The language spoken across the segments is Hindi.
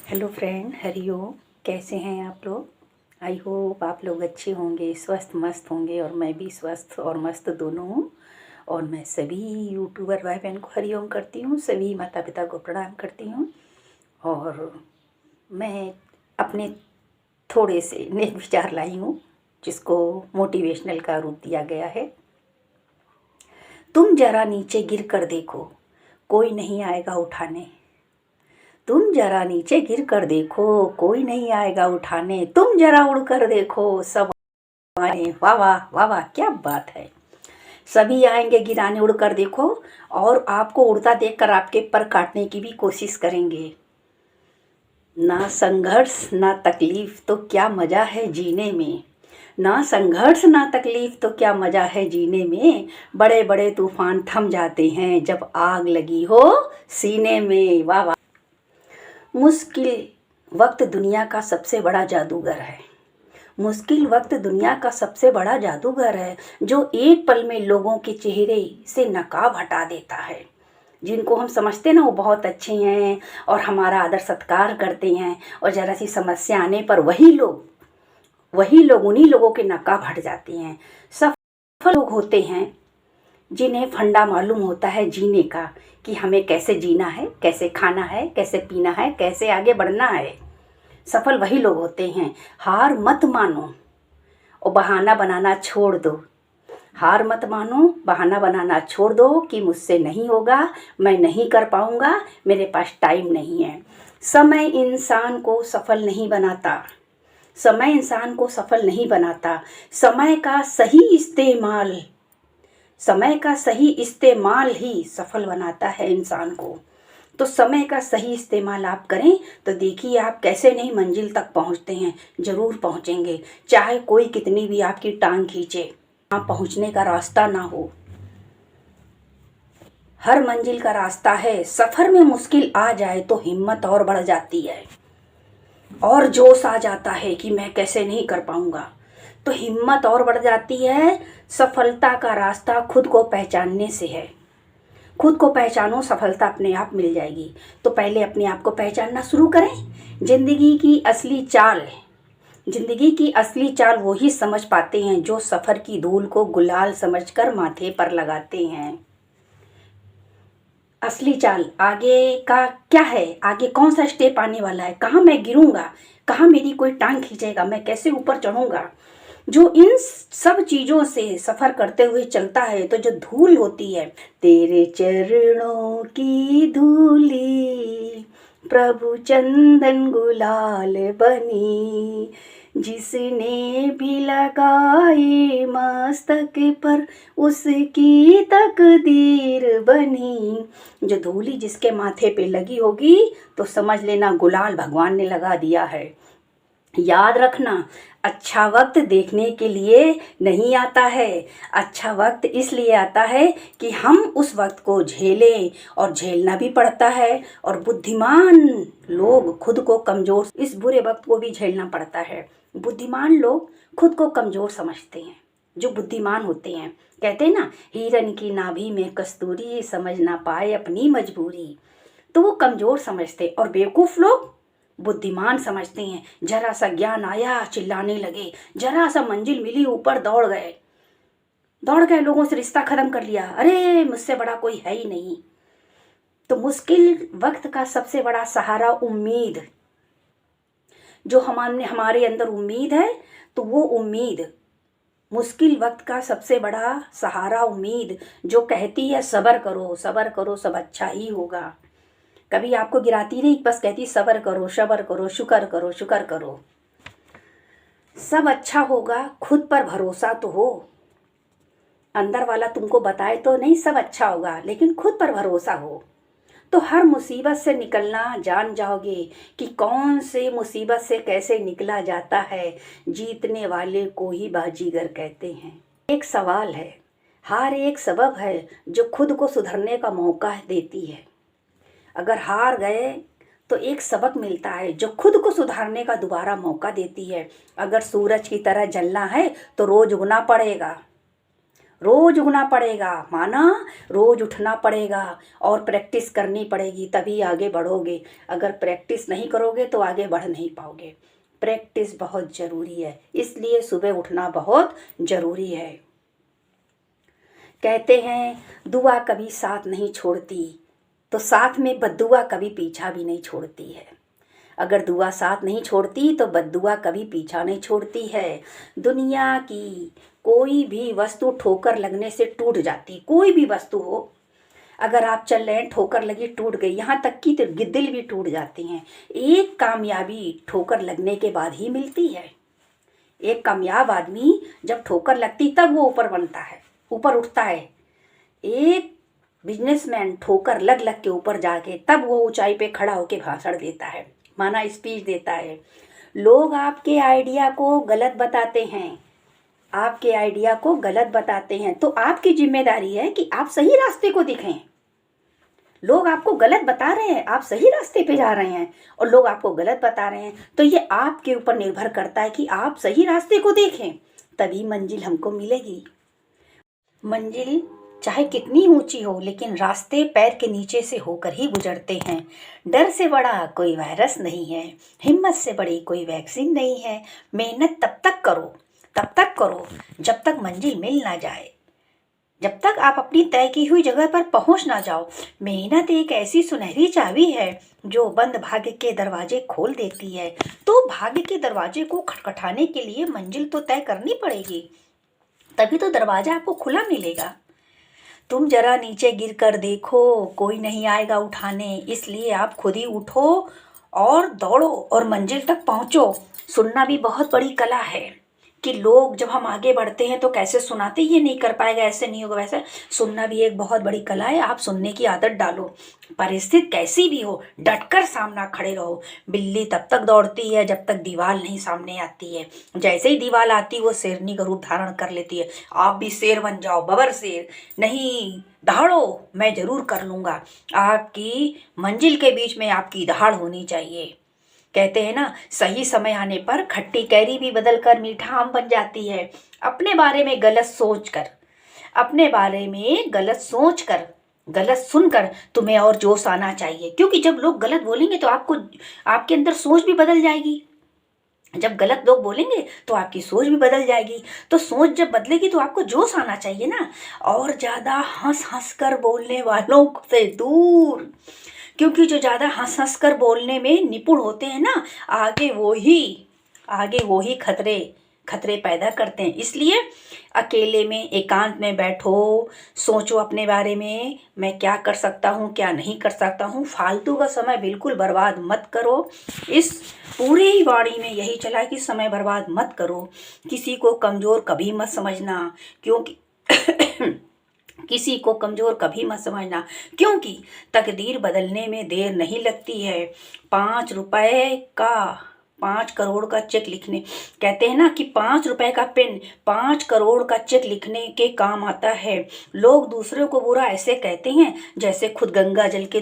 Hello friend, Hariom. कैसे हैं आप लोग? आई होप आप लोग अच्छे होंगे, स्वस्थ मस्त होंगे, और मैं भी स्वस्थ और मस्त दोनों हूँ। और मैं सभी यूट्यूबर भाई बहन को हरिओम करती हूँ, सभी माता पिता को प्रणाम करती हूँ। और मैं अपने थोड़े से नेक विचार लाई हूँ, जिसको मोटिवेशनल का रूप दिया गया है। तुम जरा नीचे गिर कर देखो, कोई नहीं आएगा उठाने। तुम जरा नीचे गिर कर देखो, कोई नहीं आएगा उठाने। तुम जरा उड़ कर देखो, सब आए। वाह वाह वाह वाह, क्या बात है। सभी आएंगे गिराने, उड़ कर देखो। और आपको उड़ता देखकर आपके पर काटने की भी कोशिश करेंगे। ना संघर्ष ना तकलीफ तो क्या मज़ा है जीने में। ना संघर्ष ना तकलीफ तो क्या मज़ा है जीने में। बड़े बड़े तूफान थम जाते हैं जब आग लगी हो सीने में। वाह वाह। मुश्किल वक्त दुनिया का सबसे बड़ा जादूगर है। मुश्किल वक्त दुनिया का सबसे बड़ा जादूगर है, जो एक पल में लोगों के चेहरे से नकाब हटा देता है। जिनको हम समझते ना वो बहुत अच्छे हैं और हमारा आदर सत्कार करते हैं, और ज़रा सी समस्या आने पर वही लोग उन्हीं लोगों के नकाब हट जाते हैं। सफल लोग होते हैं जिन्हें फंडा मालूम होता है जीने का, कि हमें कैसे जीना है, कैसे खाना है, कैसे पीना है, कैसे आगे बढ़ना है। सफल वही लोग होते हैं। हार मत मानो और बहाना बनाना छोड़ दो। हार मत मानो, बहाना बनाना छोड़ दो कि मुझसे नहीं होगा, मैं नहीं कर पाऊंगा, मेरे पास टाइम नहीं है। समय इंसान को सफल नहीं बनाता। समय इंसान को सफल नहीं बनाता। समय का सही इस्तेमाल समय का सही इस्तेमाल ही सफल बनाता है इंसान को। तो समय का सही इस्तेमाल आप करें तो देखिए आप कैसे नहीं मंजिल तक पहुंचते हैं, ज़रूर पहुंचेंगे। चाहे कोई कितनी भी आपकी टांग खींचे, वहाँ पहुंचने का रास्ता ना हो। हर मंजिल का रास्ता है। सफ़र में मुश्किल आ जाए तो हिम्मत और बढ़ जाती है, और जोश आ जाता है कि मैं कैसे नहीं कर पाऊंगा, तो हिम्मत और बढ़ जाती है। सफलता का रास्ता खुद को पहचानने से है। खुद को पहचानो, सफलता अपने आप मिल जाएगी। तो पहले अपने आप को पहचानना शुरू करें। जिंदगी की असली चाल वो ही समझ पाते हैं जो सफ़र की धूल को गुलाल समझकर माथे पर लगाते हैं। असली चाल आगे का क्या है, आगे कौन सा स्टेप आने वाला है, कहाँ मैं गिरूंगा, कहाँ मेरी कोई टांग खींचेगा, मैं कैसे ऊपर चढ़ूंगा। जो इन सब चीज़ों से सफ़र करते हुए चलता है, तो जो धूल होती है, तेरे चरणों की धूली प्रभु चंदन गुलाल बनी, जिसने भी लगाई मस्तक पर उसकी तकदीर बनी। जो धूली जिसके माथे पे लगी होगी तो समझ लेना गुलाल भगवान ने लगा दिया है। याद रखना, अच्छा वक्त देखने के लिए नहीं आता है। अच्छा वक्त इसलिए आता है कि हम उस वक्त को झेलें, और झेलना भी पड़ता है। और बुद्धिमान लोग खुद को कमज़ोर, इस बुरे वक्त को भी झेलना पड़ता है। बुद्धिमान लोग खुद को कमज़ोर समझते हैं। जो बुद्धिमान होते हैं, कहते हैं ना, हिरन की नाभि में कस्तूरी, समझ ना पाए अपनी मजबूरी। तो वो कमज़ोर समझते, और बेवकूफ़ लोग बुद्धिमान समझते हैं। जरा सा ज्ञान आया चिल्लाने लगे, जरा सा मंजिल मिली ऊपर दौड़ गए लोगों से रिश्ता खत्म कर लिया, अरे मुझसे बड़ा कोई है ही नहीं। तो मुश्किल वक्त का सबसे बड़ा सहारा उम्मीद। जो हमारे अंदर उम्मीद है, तो वो उम्मीद, मुश्किल वक्त का सबसे बड़ा सहारा उम्मीद, जो कहती है सब्र करो सब्र करो, सब अच्छा ही होगा। कभी आपको गिराती नहीं, बस कहती सब्र करो सब्र करो, शुक्र करो शुक्र करो, सब अच्छा होगा। खुद पर भरोसा तो हो। अंदर वाला तुमको बताए तो नहीं सब अच्छा होगा, लेकिन खुद पर भरोसा हो तो हर मुसीबत से निकलना जान जाओगे कि कौन से मुसीबत से कैसे निकला जाता है। जीतने वाले को ही बाजीगर कहते हैं। एक सवाल है, हार एक सबब है जो खुद को सुधरने का मौका देती है। अगर हार गए तो एक सबक मिलता है जो खुद को सुधारने का दोबारा मौका देती है। अगर सूरज की तरह जलना है तो रोज उगना पड़ेगा। रोज उगना पड़ेगा, माना रोज उठना पड़ेगा और प्रैक्टिस करनी पड़ेगी, तभी आगे बढ़ोगे। अगर प्रैक्टिस नहीं करोगे तो आगे बढ़ नहीं पाओगे। प्रैक्टिस बहुत ज़रूरी है, इसलिए सुबह उठना बहुत ज़रूरी है। कहते हैं दुआ कभी साथ नहीं छोड़ती, तो साथ में बद्दुआ कभी पीछा भी नहीं छोड़ती है। अगर दुआ साथ नहीं छोड़ती तो बद्दुआ कभी पीछा नहीं छोड़ती है। दुनिया की कोई भी वस्तु ठोकर लगने से टूट जाती, कोई भी वस्तु हो, अगर आप चल रहे हैं ठोकर लगी टूट गई, यहाँ तक कि तो दिल भी टूट जाती हैं। एक कामयाबी ठोकर लगने के बाद ही मिलती है। एक कामयाब आदमी जब ठोकर लगती तब वो ऊपर बनता है, ऊपर उठता है। एक बिजनेसमैन ठोकर लग लग के ऊपर जाके तब वो ऊंचाई पे खड़ा होके भाषण देता है, माना स्पीच देता है। लोग आपके आइडिया को गलत बताते हैं, आपके आइडिया को गलत बताते हैं, तो आपकी जिम्मेदारी है कि आप सही रास्ते को दिखाएं। लोग आपको गलत बता रहे हैं, आप सही रास्ते पे जा रहे हैं, और लोग आपको गलत बता रहे हैं, तो ये आपके ऊपर निर्भर करता है कि आप सही रास्ते को देखें, तभी मंजिल हमको मिलेगी। मंजिल चाहे कितनी ऊंची हो, लेकिन रास्ते पैर के नीचे से होकर ही गुजरते हैं। डर से बड़ा कोई वायरस नहीं है, हिम्मत से बड़ी कोई वैक्सीन नहीं है। मेहनत तब तक करो जब तक मंजिल मिल ना जाए, जब तक आप अपनी तय की हुई जगह पर पहुंच ना जाओ। मेहनत एक ऐसी सुनहरी चाबी है जो बंद भाग्य के दरवाजे खोल देती है। तो भाग्य के दरवाजे को खटखटाने के लिए मंजिल तो तय करनी पड़ेगी, तभी तो दरवाजा आपको खुला मिलेगा। तुम जरा नीचे गिर कर देखो, कोई नहीं आएगा उठाने, इसलिए आप खुद ही उठो और दौड़ो और मंजिल तक पहुंचो। सुनना भी बहुत बड़ी कला है कि लोग जब हम आगे बढ़ते हैं तो कैसे सुनाते, ये नहीं कर पाएगा, ऐसे नहीं होगा, वैसे। सुनना भी एक बहुत बड़ी कला है। आप सुनने की आदत डालो, परिस्थिति कैसी भी हो डटकर सामना खड़े रहो। बिल्ली तब तक दौड़ती है जब तक दीवार नहीं सामने आती है, जैसे ही दीवार आती है वो शेरनी का रूप धारण कर लेती है। आप भी शेर बन जाओ, बबर शेर। नहीं, दहाड़ो, मैं जरूर कर लूँगा। आपकी मंजिल के बीच में आपकी दहाड़ होनी चाहिए। कहते हैं ना, सही समय आने पर खट्टी कैरी भी बदलकर मीठा आम बन जाती है। अपने बारे में गलत सोचकर, अपने बारे में गलत सोचकर, गलत सुनकर तुम्हें और जोश आना चाहिए, क्योंकि जब लोग गलत बोलेंगे तो आपके अंदर सोच भी बदल जाएगी। जब गलत लोग बोलेंगे तो आपकी सोच भी बदल जाएगी। तो सोच जब बदलेगी तो आपको जोश आना चाहिए ना। और ज़्यादा हंस कर बोलने वालों से दूर, क्योंकि जो ज़्यादा हंस कर बोलने में निपुण होते हैं ना, आगे वो ही खतरे पैदा करते हैं। इसलिए अकेले में एकांत में बैठो, सोचो अपने बारे में, मैं क्या कर सकता हूँ, क्या नहीं कर सकता हूँ। फालतू का समय बिल्कुल बर्बाद मत करो। इस पूरी ही वाणी में यही चला कि समय बर्बाद मत करो। किसी को कमज़ोर कभी मत समझना, क्योंकि किसी को कमज़ोर कभी मत समझना, क्योंकि तकदीर बदलने में देर नहीं लगती है। 5 रुपए का 5 करोड़ का चेक लिखने, कहते हैं ना कि 5 रुपए का पेन 5 करोड़ का चेक लिखने के काम आता है। लोग दूसरों को बुरा ऐसे कहते हैं जैसे खुद गंगा जल के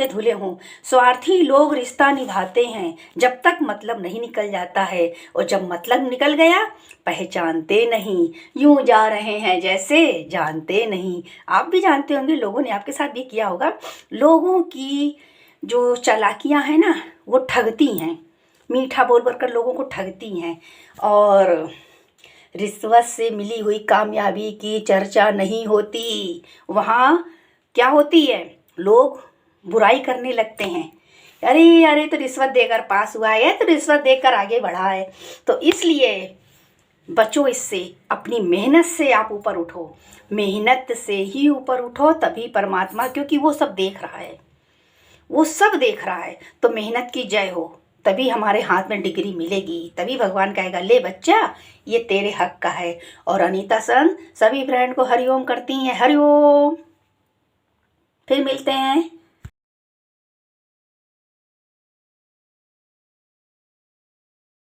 धुले हों। स्वार्थी लोग रिश्ता निभाते हैं जब तक मतलब नहीं निकल जाता है, और जब मतलब निकल गया पहचानते नहीं, यूं जा रहे हैं जैसे जानते नहीं। आप भी जानते होंगे, लोगों ने आपके साथ भी किया होगा। लोगों की जो चालाकियां हैं ना, वो ठगती हैं, मीठा बोल कर लोगों को ठगती हैं। और रिश्वत से मिली हुई कामयाबी की चर्चा नहीं होती। वहाँ क्या होती है, लोग बुराई करने लगते हैं। अरे तो रिश्वत देकर पास हुआ है, तो रिश्वत देकर आगे बढ़ा है। तो इसलिए बचो इससे, अपनी मेहनत से आप ऊपर उठो, मेहनत से ही ऊपर उठो, तभी परमात्मा, क्योंकि वो सब देख रहा है, तो मेहनत की जय हो, तभी हमारे हाथ में डिग्री मिलेगी, तभी भगवान कहेगा ले बच्चा ये तेरे हक का है। और अनीता सन सभी फ्रेंड को हरिओम करती हैं, हरिओम। फिर मिलते हैं।